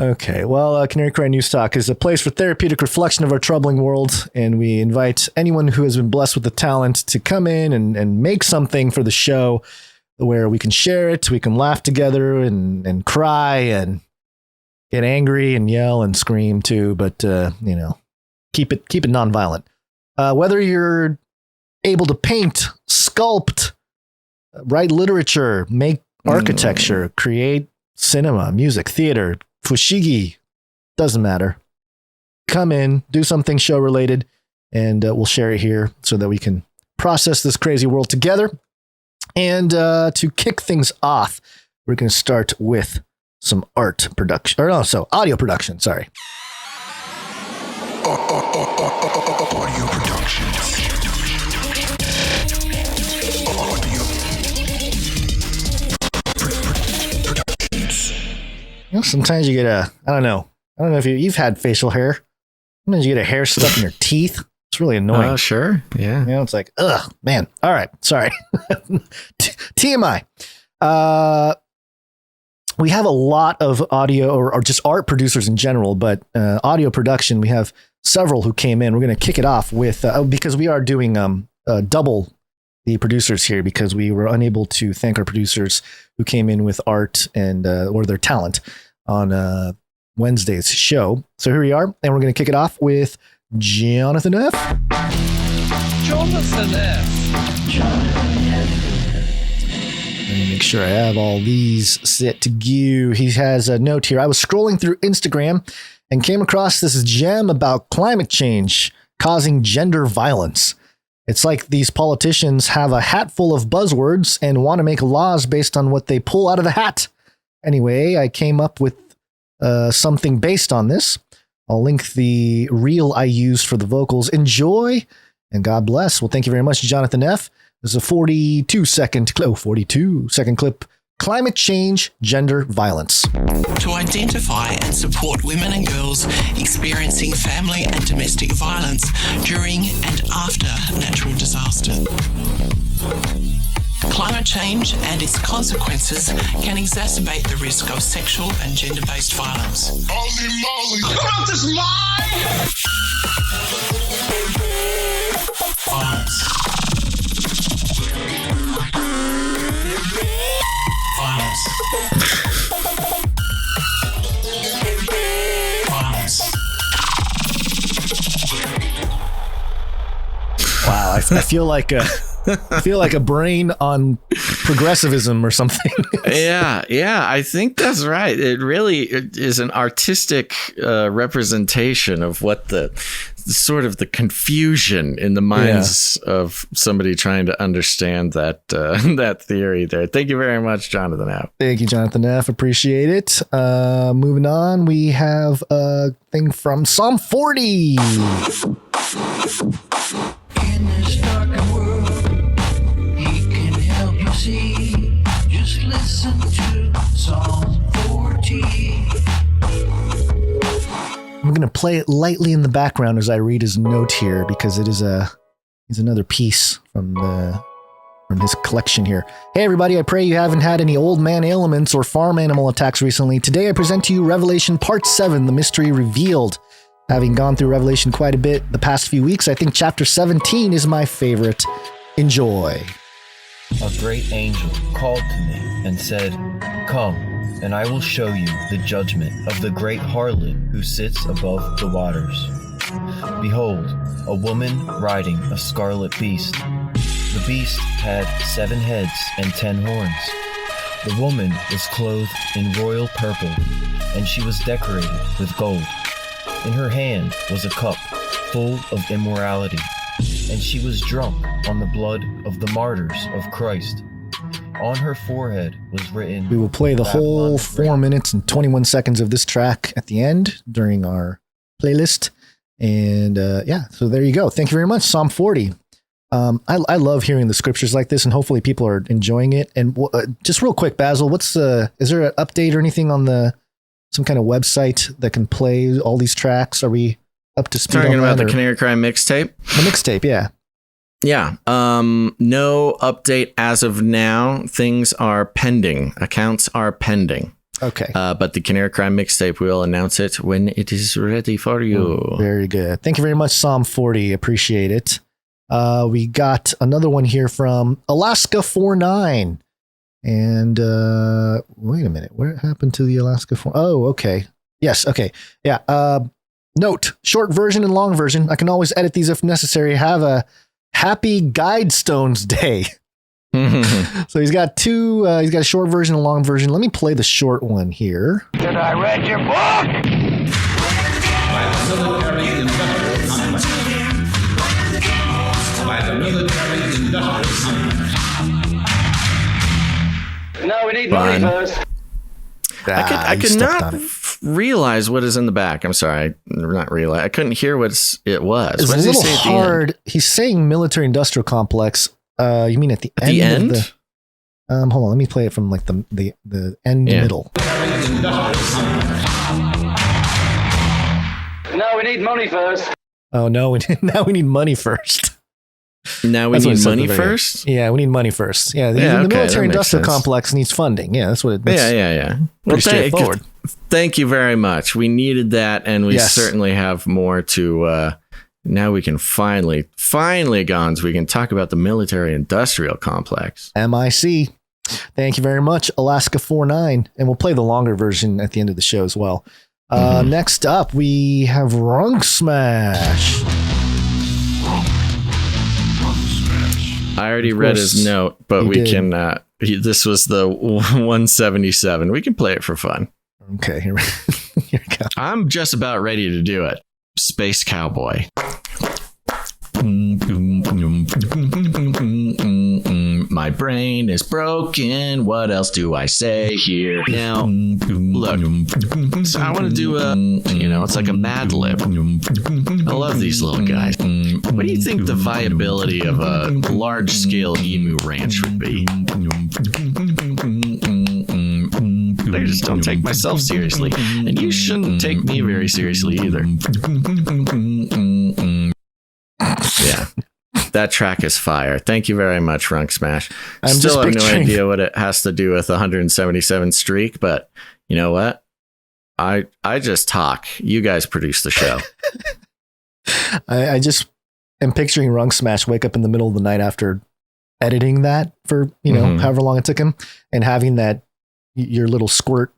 Okay, well, Canary Cry NewsTalk is a place for therapeutic reflection of our troubling world, and we invite anyone who has been blessed with the talent to come in and make something for the show where we can share it, we can laugh together and cry and get angry and yell and scream too, but keep it nonviolent. Whether you're able to paint, sculpt, write literature, make architecture, create cinema, music, theater, fushigi, doesn't matter. Come in, do something show related, and we'll share it here so that we can process this crazy world together. And to kick things off, we're going to start with some audio production. Sorry. Audio productions. Sometimes you get I don't know if you've had facial hair. Sometimes you get a hair stuck in your teeth. It's really annoying. Oh, sure. Yeah. It's like, ugh, man. All right. Sorry. TMI. We have a lot of audio or just art producers in general, but audio production, we have several who came in. We're going to kick it off with, because we are doing double the producers here because we were unable to thank our producers who came in with art and or their talent on Wednesday's show. So here we are, and we're going to kick it off with Jonathan F. Let me make sure I have all these set to go. He has a note here. I was scrolling through Instagram and came across this gem about climate change causing gender violence. It's like these politicians have a hat full of buzzwords and want to make laws based on what they pull out of the hat. Anyway, I came up with something based on this. I'll link the reel I used for the vocals. Enjoy and God bless. Well, thank you very much, Jonathan F. This is a 42-second clip. Climate change, gender violence. To identify and support women and girls experiencing family and domestic violence during and after natural disaster. Climate change and its consequences can exacerbate the risk of sexual and gender-based violence. Holy moly! Come this line! Violence. Violence. Wow, I feel like a brain on progressivism or something. Yeah, I think that's right. It really is an artistic representation of what the sort of the confusion in the minds of somebody trying to understand that that theory there. Thank you very much, Jonathan F. Thank you, Jonathan F. Appreciate it. Moving on, we have a thing from Psalm 40. In this dark world, he can help you see. Just listen to Psalm 40. I'm going to play it lightly in the background as I read his note here because it is another piece from his collection here. Hey everybody, I pray you haven't had any old man ailments or farm animal attacks recently. Today I present to you Revelation Part 7, The Mystery Revealed. Having gone through Revelation quite a bit the past few weeks, I think chapter 17 is my favorite. Enjoy. A great angel called to me and said, "Come, and I will show you the judgment of the great harlot who sits above the waters. Behold, a woman riding a scarlet beast. The beast had 7 heads and 10 horns. The woman was clothed in royal purple, and she was decorated with gold. In her hand was a cup full of immorality, and she was drunk on the blood of the martyrs of Christ. On her forehead was written..." We will play the whole 4 minutes and 21 seconds of this track at the end during our playlist. And so there you go. Thank you very much, Psalm 40. I love hearing the scriptures like this, and hopefully people are enjoying it. And just real quick, Basil, is there an update or anything on some kind of website that can play all these tracks? Are we up to speed? Talking about the Canary Cry mixtape? The mixtape, yeah. Yeah. No update as of now. Things are pending. Accounts are pending. Okay. But the Canary Cry mixtape, we'll announce it when it is ready for you. Very good. Thank you very much, Psalm 40. Appreciate it. We got another one here from Alaska 49. And wait a minute. What happened to the Alaska 4? Oh, okay. Yes. Okay. Yeah. Note, short version and long version. I can always edit these if necessary. Have a happy Guidestones Day. So he's got two. He's got a short version and a long version. Let me play the short one here. Did I read your book? No, we need money first. I could not realize what is in the back. I'm sorry, not realize. I couldn't hear what it was. It's What a does he little say at the hard. He's saying military industrial complex. You mean at the At end? the end? Of the, hold on. Let me play it from like the end middle. No, we need money first. Oh no! Now we need money first. Now we That's what it need said at money the very end. first. Yeah, we need money first. Yeah, Yeah, the okay, that military makes industrial sense. complex needs funding. Yeah, that's what it. Yeah. Pretty straightforward. Thank you very much. We needed that, and we Yes. certainly have more to. Now we can finally, Gons, we can talk about the military industrial complex. MIC. Thank you very much, Alaska 49, and we'll play the longer version at the end of the show as well. Next up, we have Runk Smash. I already read his note, but we can. This was the 177. We can play it for fun. Okay, here we go. I'm just about ready to do it. Space Cowboy. My brain is broken. What else do I say here? Now, look, so I want to do it's like a Mad Lib. I love these little guys. What do you think the viability of a large-scale emu ranch would be? I just don't take myself seriously, and you shouldn't take me very seriously either. Yeah, that track is fire. Thank you very much, Runk Smash. I'm Still just have no picturing- idea what it has to do with the 177 streak, but you know what? I just talk. You guys produce the show. I just am picturing Runk Smash wake up in the middle of the night after editing that for however long it took him, and having that your little squirt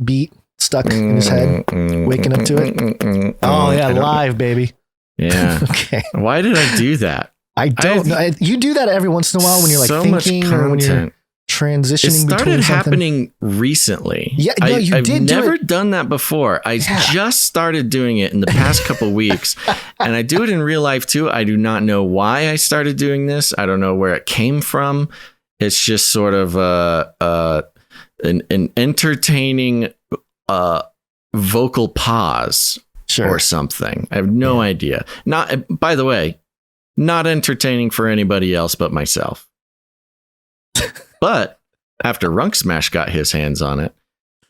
beat stuck in his head, waking up to it. Oh yeah, live, baby. Yeah. Okay. Why did I do that? I don't know. You do that every once in a while when you're like so thinking much or when you're content. transitioning. It started between something. happening recently. Yeah, no, you I've did do never it. done that before. I just started doing it in the past couple weeks, and I do it in real life too. I do not know why I started doing this. I don't know where it came from. It's just sort of an entertaining vocal pause or something. I have no idea. Not, by the way, not entertaining for anybody else but myself. But after Runk Smash got his hands on it,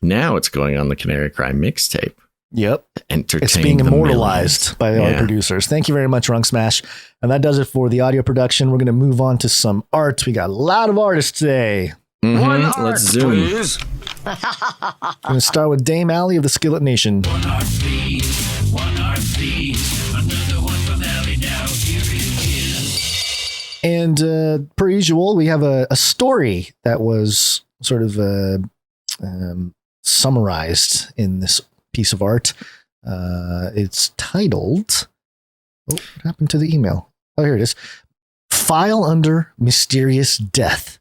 now it's going on the Canary Cry mixtape. Yep. Entertain It's being the immortalized by our Yeah. producers. Thank you very much, Runk Smash. And that does it for the audio production. We're going to move on to some art. We got a lot of artists today. Let's zoom. I'm going to start with Dame Alley of the Skillet Nation. And per usual, we have a story that was sort of summarized in this piece of art. It's titled, what happened to the email? Oh, here it is. File Under Mysterious Death.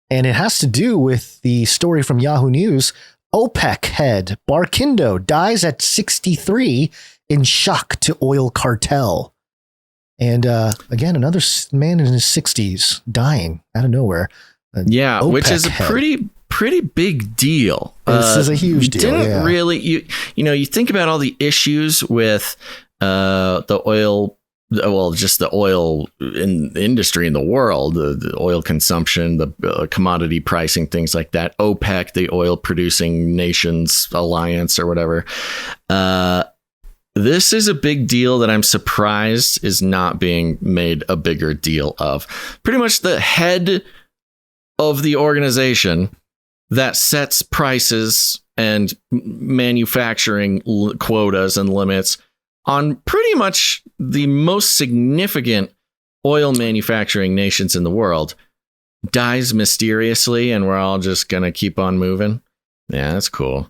And it has to do with the story from Yahoo News. OPEC head Barkindo dies at 63 in shock to oil cartel. And again, another man in his 60s dying out of nowhere. Yeah, which is a head. pretty big deal. This is a huge deal. Didn't Yeah. really you think about all the issues with the oil. Well, just the oil in the industry in the world, the oil consumption, the commodity pricing, things like that. OPEC, the oil producing nations alliance or whatever. This is a big deal that I'm surprised is not being made a bigger deal of. Pretty much the head of the organization that sets prices and manufacturing quotas and limits on pretty much the most significant oil manufacturing nations in the world, dies mysteriously, and we're all just going to keep on moving. Yeah, that's cool.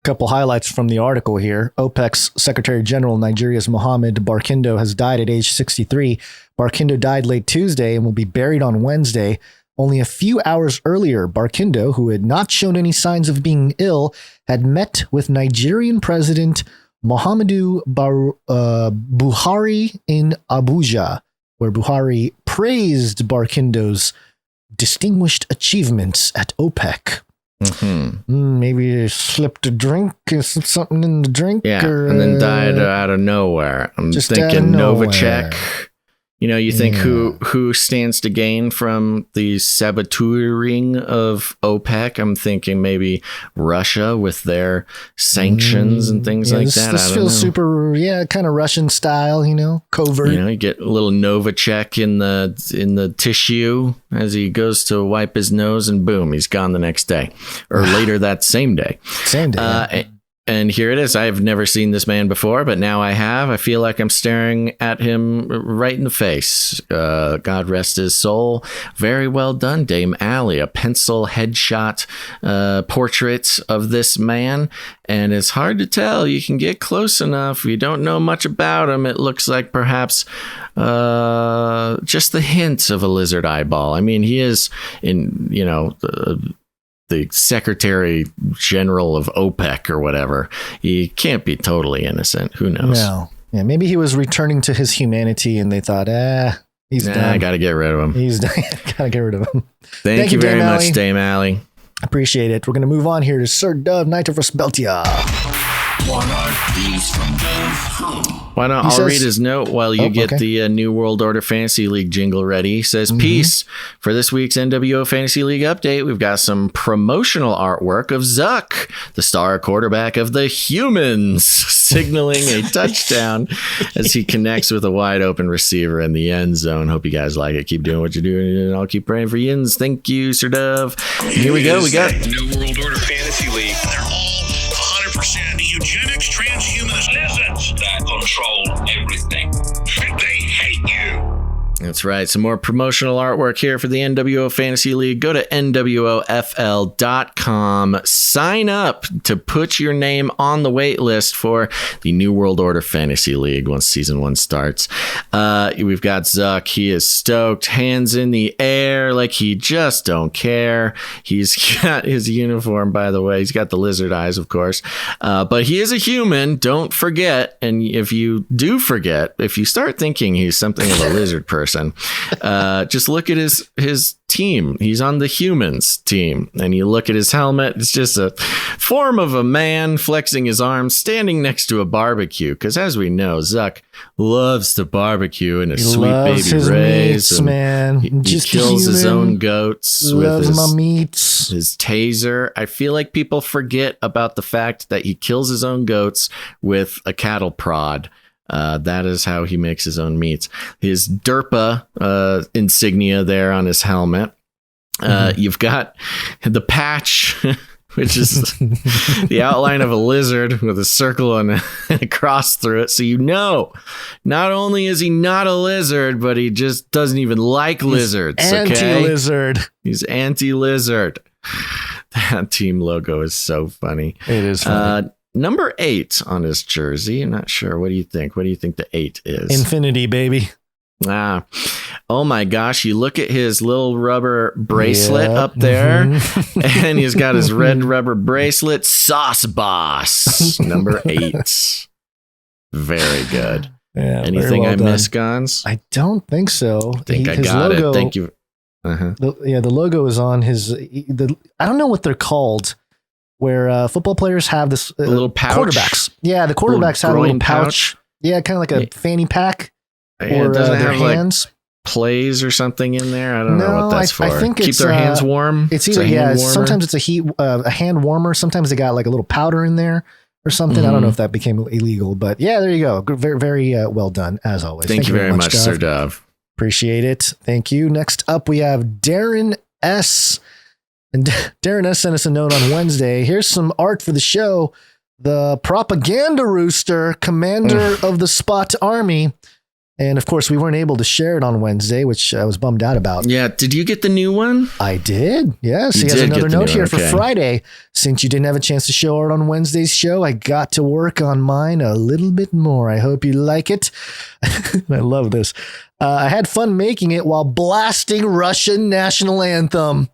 Couple highlights from the article here. OPEC's Secretary General, Nigeria's Mohammed Barkindo, has died at age 63. Barkindo died late Tuesday and will be buried on Wednesday. Only a few hours earlier, Barkindo, who had not shown any signs of being ill, had met with Nigerian President Muhammadu Buhari in Abuja, where Buhari praised Barkindo's distinguished achievements at OPEC. Maybe they slipped a drink, slipped something in the drink. Yeah, and then died out of nowhere. I'm just thinking Novacek. You know, you think who stands to gain from the saboteuring of OPEC? I'm thinking maybe Russia with their sanctions and things like that. This feels super, kind of Russian style, covert. You get a little Novacek in the tissue as he goes to wipe his nose, and boom, he's gone the next day, or later that same day. And here it is. I've never seen this man before, but now I have. I feel like I'm staring at him right in the face. God rest his soul. Very well done, Dame Allie. A pencil headshot portrait of this man. And it's hard to tell. You can get close enough. You don't know much about him. It looks like perhaps just the hint of a lizard eyeball. I mean, he is in, the Secretary General of OPEC or whatever. He can't be totally innocent. Who knows? No. Yeah, maybe he was returning to his humanity and they thought, he's done. I got to get rid of him. He's done. Got to get rid of him. Thank you very much, Dame Allie. Appreciate it. We're going to move on here to Sir Dove, Knight of Respeltia. What are these from Dove? Why not? I'll read his note while you get the New World Order Fantasy League jingle ready. He says, peace. For this week's NWO Fantasy League update, we've got some promotional artwork of Zuck, the star quarterback of the Humans, signaling a touchdown as he connects with a wide open receiver in the end zone. Hope you guys like it. Keep doing what you're doing, and I'll keep praying for yins. Thank you, Sir Dove. Here we go. We got New World Order Fantasy League. They're all 100% eugenics, transhumanist lizards that control everything. They hate you. That's right. Some more promotional artwork here for the NWO Fantasy League. Go to nwofl.com. Sign up to put your name on the wait list for the New World Order Fantasy League once season 1 starts. We've got Zuck. He is stoked. Hands in the air like he just don't care. He's got his uniform, by the way. He's got the lizard eyes, of course. But he is a human. Don't forget. And if you do forget, if you start thinking he's something of a lizard person, just look at his team. He's on the Humans team, and you look at his helmet. It's just a form of a man flexing his arms, standing next to a barbecue. Because as we know, Zuck loves to barbecue in a sweet baby rays. Man, he kills his own goats with his taser. I feel like people forget about the fact that he kills his own goats with a cattle prod. That is how he makes his own meats. His DERPA insignia there on his helmet. You've got the patch, which is the outline of a lizard with a circle and a cross through it. So not only is he not a lizard, but he just doesn't even like lizards. Anti-lizard. He's anti-lizard. That team logo is so funny. It is funny. Number 8 on his jersey. I'm not sure. What do you think? What do you think the 8 is? Infinity, baby. Oh my gosh. You look at his little rubber bracelet up there, and he's got his red rubber bracelet. Sauce Boss. Number 8. Very good. Yeah, anything I missed, Gons? I don't think so. I think I got it. Thank you. The logo is on his. I don't know what they're called. Where football players have this little pouch. Quarterbacks. Yeah, the quarterbacks have a little pouch. Yeah, kind of like a fanny pack. Or their have hands. Like plays or something in there. I don't know what that's for. I think keep their hands warm. It's either sometimes it's a hand warmer. Sometimes they got like a little powder in there or something. I don't know if that became illegal, but yeah, there you go. Very, very well done as always. Thank you very much, Sir Dove. Appreciate it. Thank you. Next up, we have Darren S. And Darren S. sent us a note on Wednesday. Here's some art for the show. The propaganda rooster, commander of the Spot Army. And of course, we weren't able to share it on Wednesday, which I was bummed out about. Yeah. Did you get the new one? I did. Yes. You He has did another get the note new here one, for okay. Friday. Since you didn't have a chance to show it on Wednesday's show, I got to work on mine a little bit more. I hope you like it. I love this. I had fun making it while blasting Russian national anthem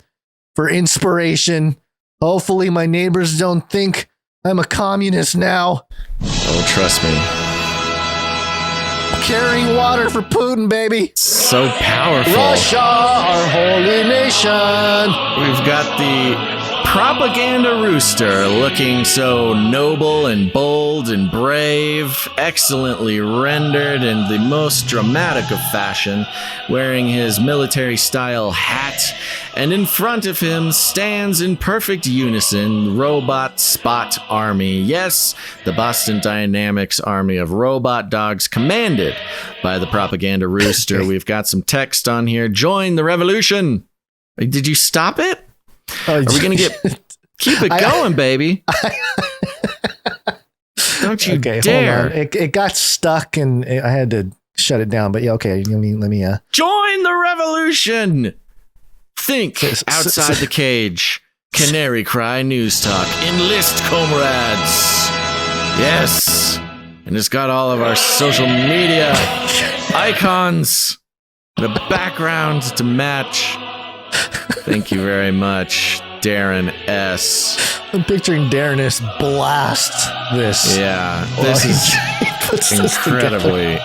for inspiration. Hopefully my neighbors don't think I'm a communist now. Oh, trust me. Carrying water for Putin, baby. So powerful. Russia, our holy nation. We've got the propaganda rooster looking so noble and bold and brave, excellently rendered in the most dramatic of fashion, wearing his military style hat, and in front of him stands in perfect unison Robot Spot Army. Yes, the Boston Dynamics army of robot dogs commanded by the propaganda rooster. We've got some text on here. Join the revolution. Did you stop it? Are we going to keep it going, baby? Don't you dare. Hold on. It got stuck and I had to shut it down. But yeah, okay. Let me Join the revolution. Think outside the cage. Canary Cry NewsTalk. Enlist comrades. Yes. And it's got all of our social media icons, the background to match. Thank you very much, Darren S. I'm picturing Darren S. blast this. Yeah, this is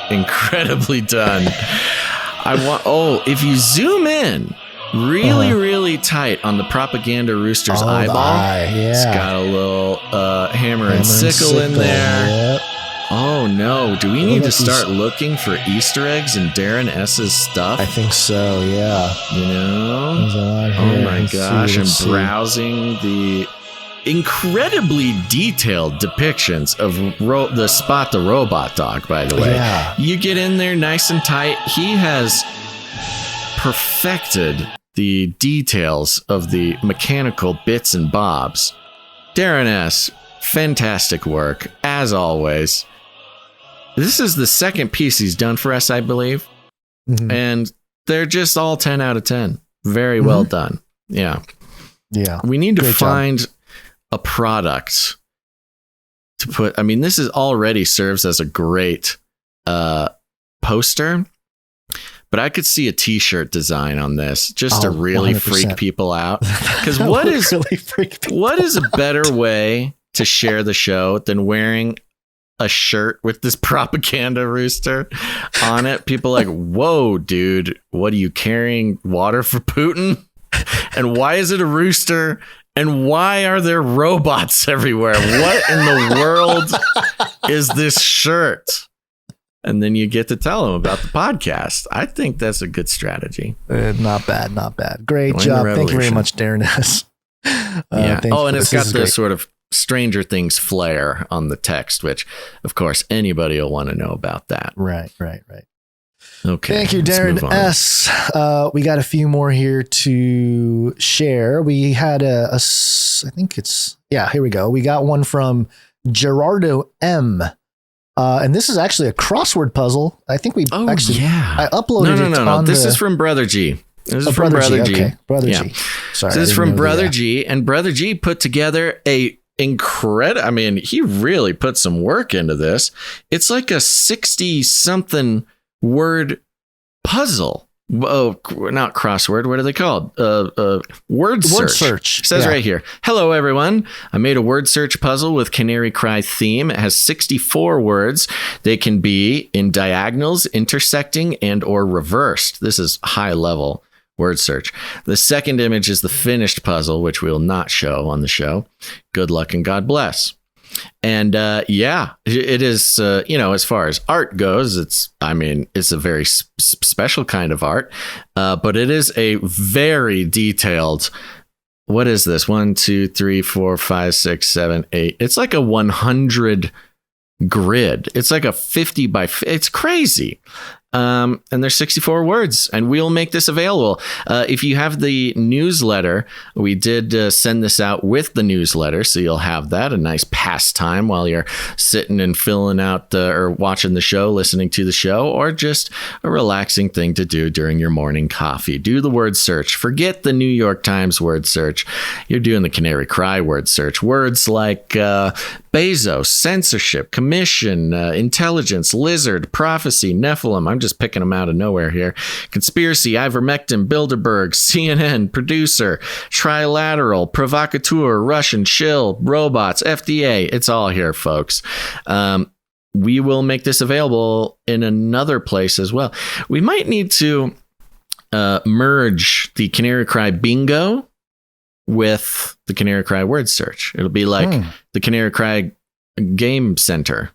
incredibly done. If you zoom in really tight on the propaganda rooster's eyeball, it's got a little hammer and sickle in there. Yep. Oh no, do we need to start looking for Easter eggs in Darren S.'s stuff? I think so, yeah. You know? There's a lot here. Oh my gosh, Let's see. I'm browsing the incredibly detailed depictions of the Spot the robot dog, by the way. Yeah. You get in there nice and tight. He has perfected the details of the mechanical bits and bobs. Darren S., fantastic work, as always. This is the second piece he's done for us, I believe. Mm-hmm. And they're just all 10 out of 10. Very well done. Yeah. Yeah. We need to find a product to put. I mean, this is already serves as a great poster, but I could see a t-shirt design on this just to really 100%. Freak people out. Because what is a better way to share the show than wearing a shirt with this propaganda rooster on it? People are like, whoa, dude, what are you carrying? Water for Putin? And why is it a rooster? And why are there robots everywhere? What in the world is this shirt? And then you get to tell them about the podcast. I think that's a good strategy. Not bad. Great job. Thank you very much, Darren S. Yeah. And it's got this sort of Stranger Things flair on the text, which, of course, anybody will want to know about that. Right. Okay. Thank you, Darren S. We got a few more here to share. We had I think it's, here we go. We got one from Gerardo M. And this is actually a crossword puzzle. I think I uploaded it. No. This is from Brother G. This is from Brother G. Okay. Brother G. Sorry. This is from Brother G. And Brother G put together he really put some work into this. It's like a 60-something word puzzle. Oh, not crossword. What are they called? Word search. It says right here. Hello, everyone. I made a word search puzzle with Canary Cry theme. It has 64 words. They can be in diagonals, intersecting, and or reversed. This is high level word search. The second image is the finished puzzle, which we will not show on the show. Good luck and God bless. And it is, as far as art goes, it's a very special kind of art, but it is a very detailed. What is this? 1, 2, 3, 4, 5, 6, 7, 8. It's like a 100 grid. It's like a 50 by. It's crazy. And there's 64 words, and we'll make this available. If you have the newsletter, we did send this out with the newsletter, so you'll have that, a nice pastime while you're sitting and filling out or watching the show, listening to the show, or just a relaxing thing to do during your morning coffee. Do the word search. Forget the New York Times word search. You're doing the Canary Cry word search. Words like Bezos, censorship, commission, intelligence, lizard, prophecy, Nephilim. I'm just picking them out of nowhere here. Conspiracy, ivermectin, Bilderberg, CNN, producer, trilateral, provocateur, Russian, shill, robots, FDA. It's all here, folks. We will make this available in another place as well. We might need to merge the Canary Cry bingo with the Canary Cry word search. It'll be like the Canary Cry game center.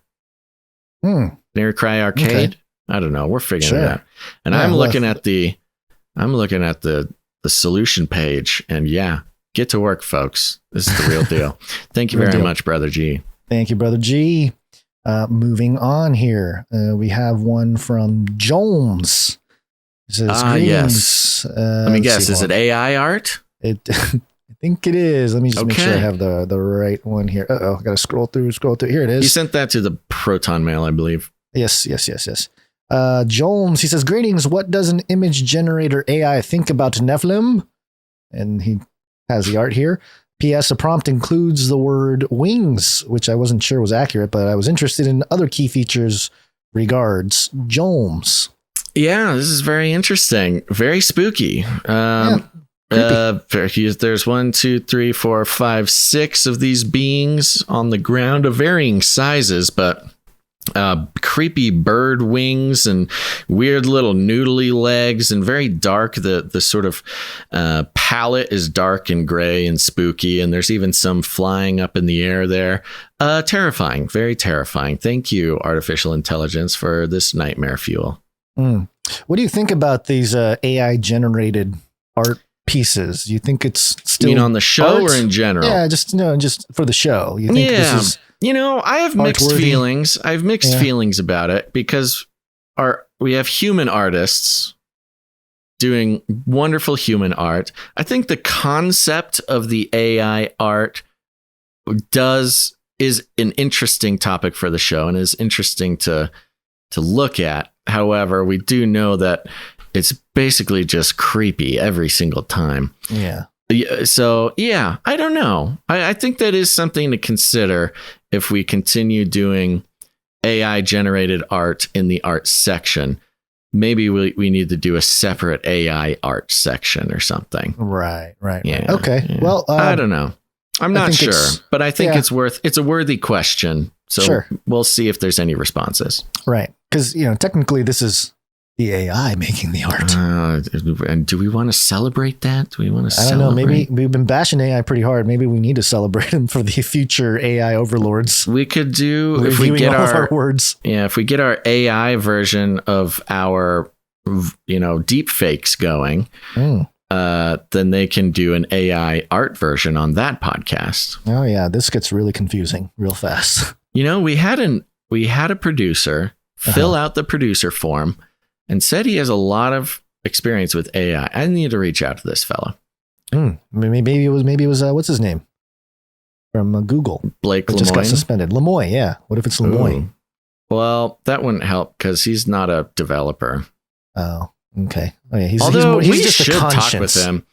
Canary Cry arcade. Okay. I don't know. We're figuring it out. And I'm looking at the solution page, and get to work, folks. This is the real deal. Thank you very much, Brother G. Thank you, Brother G. Moving on here. We have one from Jones. It says, yes. Let me guess. Is it AI art? I think it is. Let me just make sure I have the right one here. I got to scroll through. Here it is. You sent that to the Proton Mail, I believe. Yes. Jones, he says, greetings. What does an image generator AI think about Nephilim? And he has the art here. P.S. A prompt includes the word wings, which I wasn't sure was accurate, but I was interested in other key features. Regards, Jones. Yeah, this is very interesting. Very spooky. There's 1, 2, 3, 4, 5, 6 of these beings on the ground of varying sizes, but creepy bird wings and weird little noodly legs, and very dark. The sort of palette is dark and gray and spooky, and there's even some flying up in the air there. Terrifying, very terrifying. Thank you, artificial intelligence, for this nightmare fuel. What do you think about these AI generated art pieces? Do you think it's still, you mean on the show art? Or in general? Yeah, just for the show. You think this is, I have mixed feelings. I have mixed feelings about it, because we have human artists doing wonderful human art. I think the concept of the AI art is an interesting topic for the show and is interesting to look at. However, we do know that it's basically just creepy every single time. Yeah. So, I don't know. I think that is something to consider if we continue doing AI generated art in the art section. Maybe we need to do a separate AI art section or something. Right. Yeah. Okay. Yeah. Well, I don't know. I'm not sure, but I think it's a worthy question. So we'll see if there's any responses. Right. Because, technically this is the AI making the art. And do we want to celebrate that? Do we want to I don't know. Maybe we've been bashing AI pretty hard. Maybe we need to celebrate them for the future AI overlords. We could do, if we get our words. Yeah, if we get our AI version of our, deep fakes going, then they can do an AI art version on that podcast. Oh yeah, this gets really confusing real fast. We had a producer fill out the producer form and said he has a lot of experience with AI. I need to reach out to this fella. Maybe it was what's his name from Google? Blake Lemoine. Just got suspended. Lemoine, yeah. What if it's Lemoine? Well, that wouldn't help because he's not a developer. Oh, okay. Oh, yeah. He's we just should a conscience. talk with him.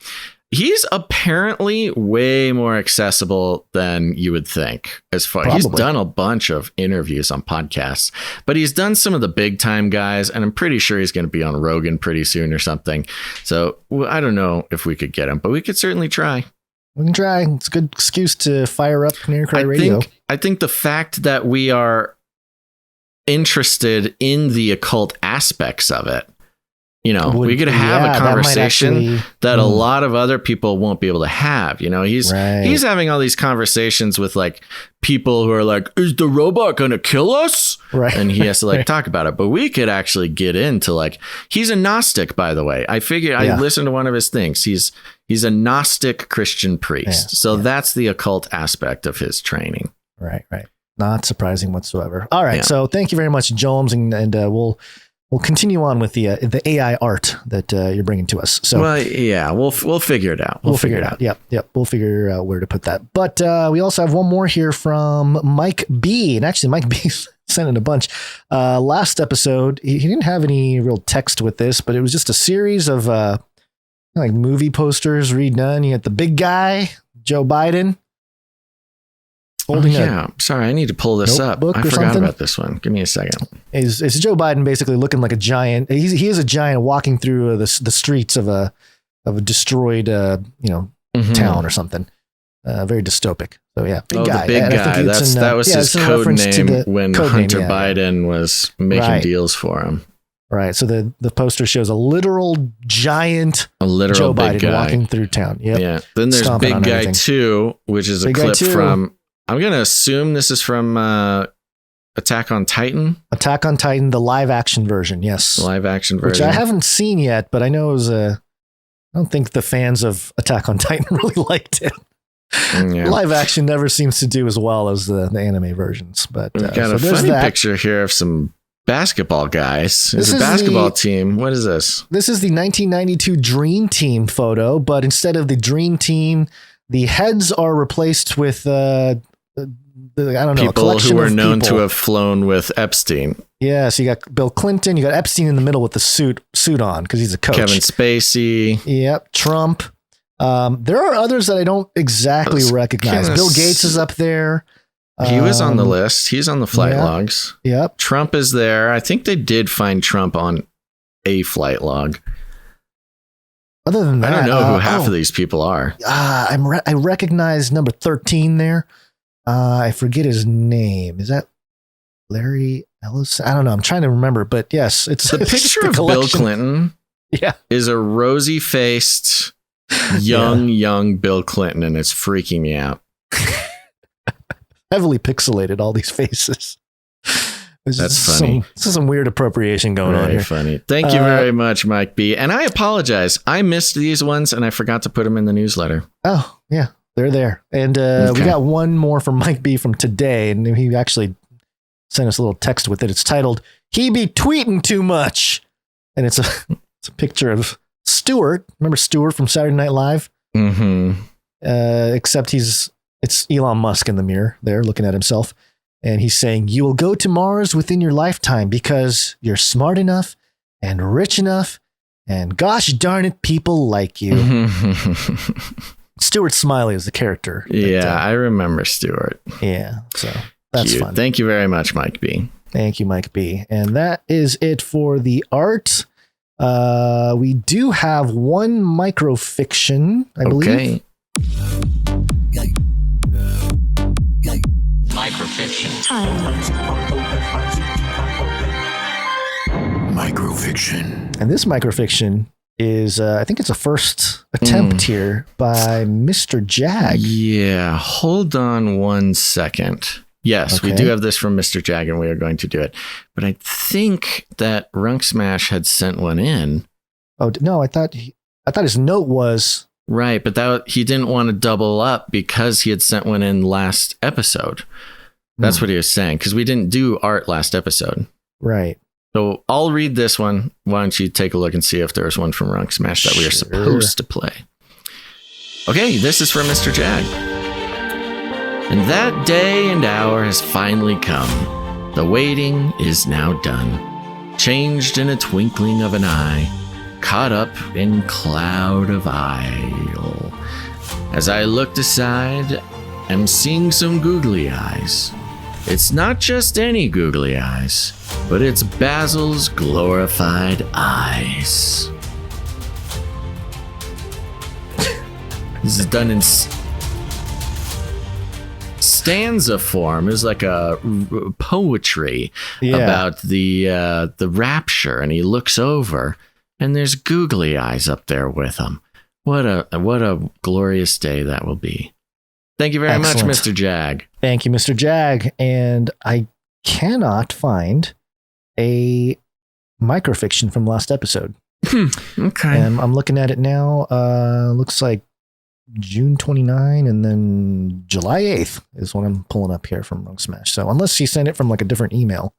He's apparently way more accessible than you would think. He's done a bunch of interviews on podcasts, but he's done some of the big time guys, and I'm pretty sure he's going to be on Rogan pretty soon or something. So I don't know if we could get him, but we could certainly try. We can try. It's a good excuse to fire up Canary Cry Radio. I think the fact that we are interested in the occult aspects of it, we could have a conversation that a lot of other people won't be able to have. He's having all these conversations with people who are like, is the robot going to kill us? Right. And he has to talk about it. But we could actually get into he's a Gnostic, by the way. I figured I listened to one of his things. He's a Gnostic Christian priest. Yeah. So that's the occult aspect of his training. Right. Not surprising whatsoever. All right. Yeah. So thank you very much, Jones. And we'll we'll continue on with the AI art that you're bringing to us. So, well, yeah, we'll figure it out. We'll figure it out. Yep. We'll figure out where to put that. But we also have one more here from Mike B. And actually, Mike B sent in a bunch. Last episode, he didn't have any real text with this, but it was just a series of like movie posters redone. You had the big guy, Joe Biden. Sorry, I need to pull this up. I forgot about this one. Give me a second. Is Joe Biden basically looking like a giant? He is a giant walking through the streets of a destroyed town or something. Very dystopic. So yeah, big guy. The big guy. That was his code name when Hunter Biden was making deals for him. Right. So the poster shows a literal giant Joe Biden walking through town. Yep. Yeah. Then there's Big Guy 2, which is a clip from. I'm going to assume this is from Attack on Titan. Attack on Titan, the live action version. Yes. Live action version. Which I haven't seen yet, but I know it was I don't think the fans of Attack on Titan really liked it. Yeah. Live action never seems to do as well as the anime versions. But we've got a funny picture here of some basketball guys. It's a basketball team. What is this? This is the 1992 Dream Team photo, but instead of the Dream Team, the heads are replaced with people who were known to have flown with Epstein. Yeah, so you got Bill Clinton, you got Epstein in the middle with the suit on because he's a coach. Kevin Spacey. Yep, Trump. There are others that I don't exactly recognize. Bill Gates is up there. He was on the list. He's on the flight logs. Yep. Trump is there. I think they did find Trump on a flight log. Other than that, I don't know who half of these people are. I recognize number 13 there. I forget his name. Is that Larry Ellis? I don't know. I'm trying to remember, but yes, it's the picture of Bill Clinton. Yeah, is a rosy-faced young Bill Clinton, and it's freaking me out. Heavily pixelated, all these faces. That's funny. This is some weird appropriation going on here. Funny. Thank you very much, Mike B. And I apologize. I missed these ones and I forgot to put them in the newsletter. Oh, yeah. They're there. And we got one more from Mike B from today. And he actually sent us a little text with it. It's titled, "He Be Tweeting Too Much." And it's a picture of Stewart. Remember Stewart from Saturday Night Live? Mm-hmm. Except it's Elon Musk in the mirror there looking at himself. And he's saying, "You will go to Mars within your lifetime because you're smart enough and rich enough. And gosh darn it, people like you." Stuart Smiley is the character. Yeah, I remember Stuart. Yeah, so that's cute. fun. Thank you very much, Mike B. Thank you, Mike B. And that is it for the art. We do have one microfiction, I believe. Microfiction. Microfiction. And this microfiction is, I think it's a first attempt here by Mr. Jag. Yeah, hold on one second. Yes, we do have this from Mr. Jag, and we are going to do it. But I think that Runk Smash had sent one in. Oh no, I thought his note was right, but he didn't want to double up because he had sent one in last episode. That's what he was saying, because we didn't do art last episode. Right. So I'll read this one. Why don't you take a look and see if there's one from Runk Smash that we are supposed to play. Okay, this is from Mr. Jag. And that day and hour has finally come. The waiting is now done. Changed in a twinkling of an eye. Caught up in cloud of isle. As I looked aside, am seeing some googly eyes. It's not just any googly eyes, but it's Basil's glorified eyes. This is done in stanza form. It's like a poetry about the rapture, and he looks over, and there's googly eyes up there with him. What a glorious day that will be. Thank you very much, Mr. Jag. Thank you, Mr. Jag. And I cannot find a microfiction from last episode. Okay. And I'm looking at it now. Looks like June 29 and then July 8th is what I'm pulling up here from Runk Smash. So unless he sent it from like a different email,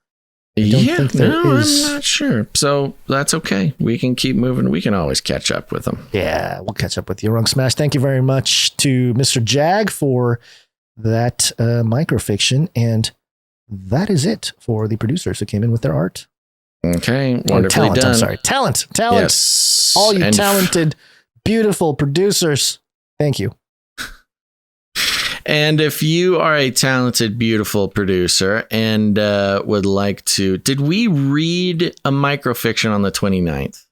I don't think there is. I'm not sure. So that's okay. We can keep moving. We can always catch up with them. Yeah, we'll catch up with you. Runk Smash, thank you very much to Mr. Jag for that microfiction. And that is it for the producers who came in with their art. Okay, wonderfully talent, done. I'm sorry. Talent. Yes. All you And talented, beautiful producers. Thank you. And if you are a talented, beautiful producer and would like to, did we read a microfiction on the 29th?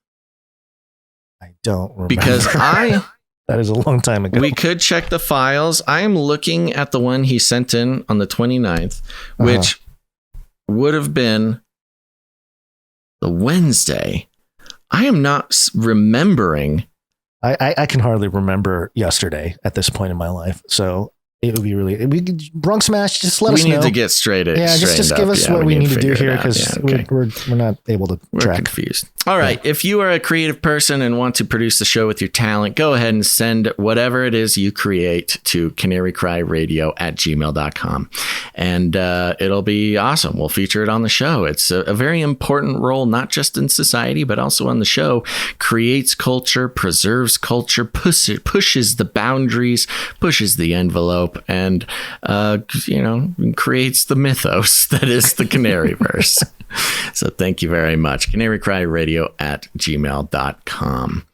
I don't remember. Because that is a long time ago. We could check the files. I am looking at the one he sent in on the 29th, which would have been the Wednesday. I am not remembering. I can hardly remember yesterday at this point in my life. So it would be really, Runk Smash, just let us know. We need to get straight. Yeah, just give us what we need to do here, because we're not able to track. We're confused. All right. If you are a creative person and want to produce the show with your talent, go ahead and send whatever it is you create to canarycryradio@gmail.com. And it'll be awesome. We'll feature it on the show. It's a very important role, not just in society, but also on the show. Creates culture, preserves culture, pushes the boundaries, pushes the envelope, and, creates the mythos that is the Canaryverse. So thank you very much. canarycryradio@gmail.com.